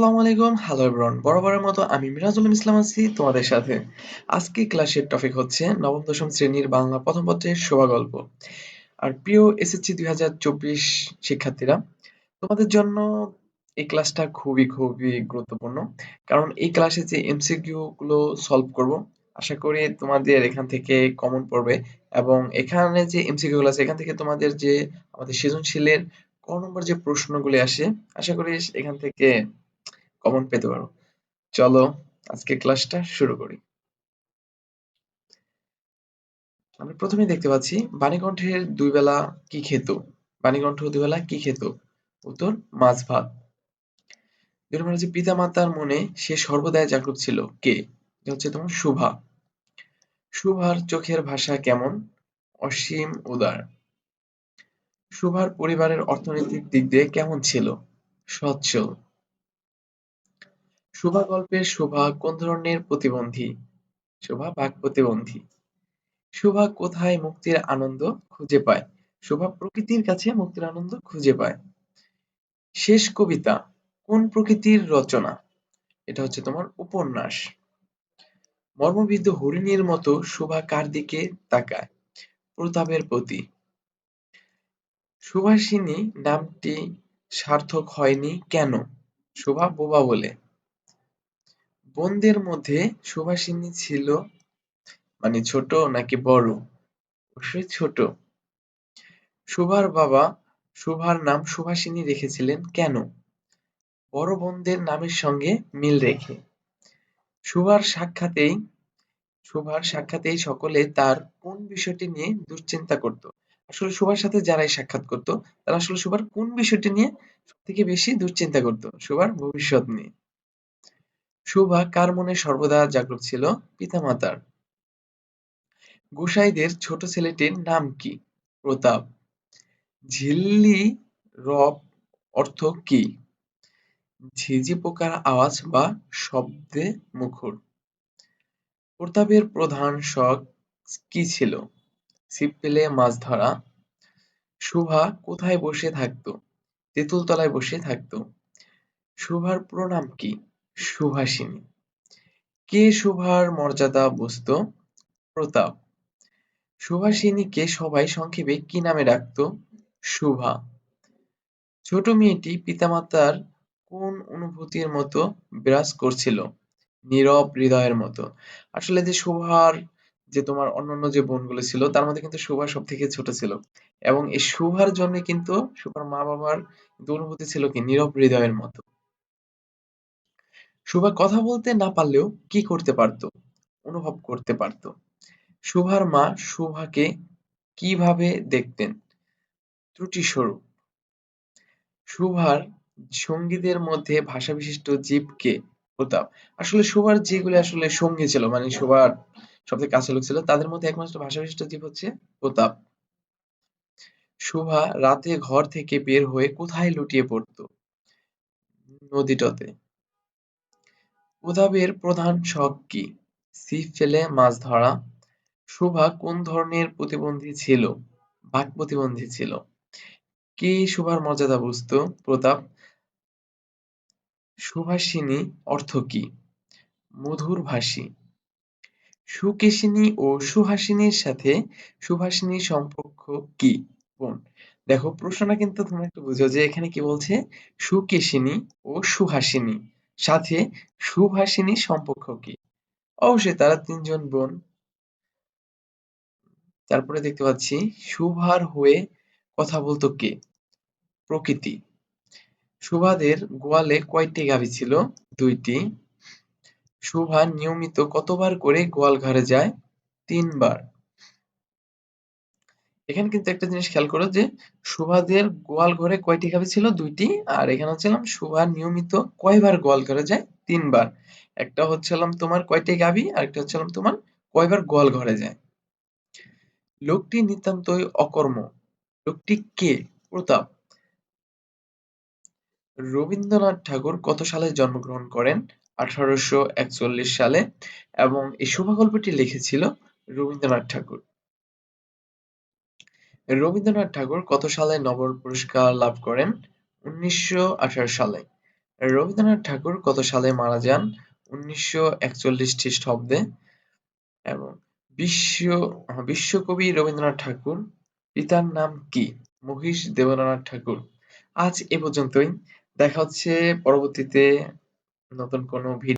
আসসালামু আলাইকুম, hello everyone. বরাবরের মতো আমি মিরাজুল ইসলাম আছি তোমাদের সাথে। আজকে ক্লাসের টপিক হচ্ছে নবম দশম শ্রেণীর বাংলা প্রথম পত্রের শোভা গল্প। আর প্রিয় এসএসসি 2024 শিক্ষার্থীরা, তোমাদের জন্য এই ক্লাসটা খুবই গুরুত্বপূর্ণ। কারণ এই ক্লাসে যে এমসিকিউ গুলো সলভ করব, আশা করি তোমাদের এখান থেকে কমন পড়বে। এবং এখানে যে এমসিকিউ গুলো আছে এখান থেকে তোমাদের যে আমাদের সৃজনশীলের ক নম্বর যে প্রশ্নগুলি আসে, আশা করি এখান থেকে কমন পেতে পারো। চলো আজকে ক্লাসটা শুরু করি। আমরা প্রথমেই দেখতে পাচ্ছি বাণীকণ্ঠের দুই বেলা কি খেত? বাণীকণ্ঠ দুই বেলা কি খেত? উত্তর মাছ ভাত। দুই নম্বর হচ্ছে পিতা মাতার মনে সে সর্বদাই জাগরুক ছিল কে? এটা হচ্ছে তোমার শুভা। শুভার চোখের ভাষা কেমন? অসীম উদার। শুভার পরিবারের অর্থনৈতিক দিক দিয়ে কেমন ছিল? সচ্ছল। শুভা গল্পের শুভা কোন ধরনের প্রতিবন্ধী? শুভা বাক প্রতিবন্ধী। শুভা কোথায় মুক্তির আনন্দ খুঁজে পায়? শুভা প্রকৃতির কাছে মুক্তির আনন্দ খুঁজে পায়। শেষ কবিতা কোন প্রকৃতির রচনা? এটা হচ্ছে তোমার উপন্যাস। মর্মবিদ্ধ হরিণীর মতো শুভা কার দিকে তাকায়? প্রতাপের প্রতি। সুভাষিনী নামটি সার্থক হয়নি কেন? শুভা বোবা বলে। বোনদের মধ্যে সুভাষিনী ছিল মানে ছোট নাকি বড়? অবশ্যই ছোট। শুভার বাবা শুভার নাম সুভাষিনী রেখেছিলেন কেন? বড় বোনদের নামের সঙ্গে মিল রেখে। শুভার সাক্ষাতেই শুভার সাক্ষাতেই সকলে তার কোন বিষয়টি নিয়ে দুশ্চিন্তা করত? আসলে শুভার সাথে যারাই সাক্ষাৎ করত তারা আসলে শুভার কোন বিষয়টি নিয়ে সবথেকে বেশি দুশ্চিন্তা করত? শুভার ভবিষ্যৎ নিয়ে। শুভা কার মনে সর্বদা জাগরুক ছিল? পিতামাতার। গোসাইদের ছোট ছেলেটির নাম কি? প্রতাপ। ঝিল্লি রব অর্থ কি? ঝিঁঝি পোকার আওয়াজ বা শব্দে মুখর। প্রতাপের প্রধান শখ কি ছিল? ছিপ ফেলে মাছ ধরা। শুভা কোথায় বসে থাকত? তেঁতুল তলায় বসে থাকত। শুভার পুরো নাম কি? সুভাষিনী। কে শুভার মর্যাদা বুঝতো? প্রতাপ। সুভাষিনীকে সবাই সংক্ষেপে কি নামে ডাকতো? শুভা। ছোট মেয়েটি পিতামাতার কোন অনুভূতির মতো বিরাজ করছিল? নীরব হৃদয়ের মতো। আসলে যে শুভার যে তোমার অন্যান্য যে বোনগুলো ছিল তার মধ্যে কিন্তু শুভা সব থেকে ছোট ছিল। এবং এই শুভার জন্য কিন্তু শুভার মা বাবার কিন্তু অনুভূতি ছিল কি নীরব হৃদয়ের মতো। শুভা কথা বলতে না পারলেও কি করতে পারতো? অনুভব করতে পারতো। শুভার মা শুভাকে কিভাবে দেখতেন? ত্রুটিস্বরূপ। শুভার সঙ্গীদের মধ্যে ভাষাবিশিষ্ট জীব কে? প্রতাপ। আসলে শুভার যেগুলো আসলে সঙ্গী ছিল মানে শুভার সবথেকে কাছের লোক ছিল তাদের মধ্যে একমাত্র ভাষাবিশিষ্ট জীব হচ্ছে প্রতাপ। শুভা রাতে ঘর থেকে বের হয়ে কোথায় লুটিয়ে পড়তো? নদীতটে। প্রতাপের প্রধান শখ কি? ছিপ ফেলে মাছ ধরা। শুভা কোন ধরনের প্রতিবন্ধী ছিল? বাক প্রতিবন্ধী ছিল। কে শুভার মর্যাদা বুঝতো? প্রতাপ। সুভাষিনী অর্থ কি? মধুরভাষী। সুকেশিনী ও সুহাসিনীর সাথে সুভাষিনীর সম্পর্ক কি? বোন। দেখো প্রশ্নটা কিন্তু তোমরা একটু বুঝো যে এখানে কি বলছে? সুকেশিনী ও সুহাসিনী সাথে সুভাষিনীর সম্পর্ক কি? অবশ্যই তারা তিনজন বোন। তারপরে দেখতে পাচ্ছি শুভার হয়ে কথা বলতো কে? প্রকৃতি। শুভাদের গোয়ালে কয়টি গাভী ছিল? 2টি। শুভা নিয়মিত কতবার করে গোয়াল ঘরে যায়? 3 বার। এখানে কিন্তু একটা জিনিস খেয়াল করো যে শুভাদের গোয়াল ঘরে কয়টি গাভী ছিল? 2টি। আর এখানে হচ্ছিলাম শুভা নিয়মিত কয়বার গোয়াল ঘরে যায়? 3 বার। একটা হচ্ছিলাম তোমার কয়টি গাভী আর একটা হচ্ছিলাম তোমার কয়বার গোয়াল ঘরে যায়। লোকটি নিতান্তই অকর্ম। লোকটি কে? প্রতাপ। রবীন্দ্রনাথ ঠাকুর কত সালে জন্মগ্রহণ করেন? 1841 সালে এবং এই শোভা গল্পটি লিখেছিল রবীন্দ্রনাথ ঠাকুর। রবীন্দ্রনাথ ঠাকুর কত সালে নোবেল পুরস্কার লাভ করেন? 1918 সালে। রবীন্দ্রনাথ ঠাকুর কত সালে মারা যান? ১৯৪১ খ্রিস্টাব্দে। এবং বিশ্ব বিশ্বকবি রবীন্দ্রনাথ ঠাকুর পিতার নাম কি? মহিষ দেবেন্দ্রনাথ ঠাকুর। আজ এ পর্যন্তই। দেখা হচ্ছে পরবর্তীতে নতুন কোনো ভিডিও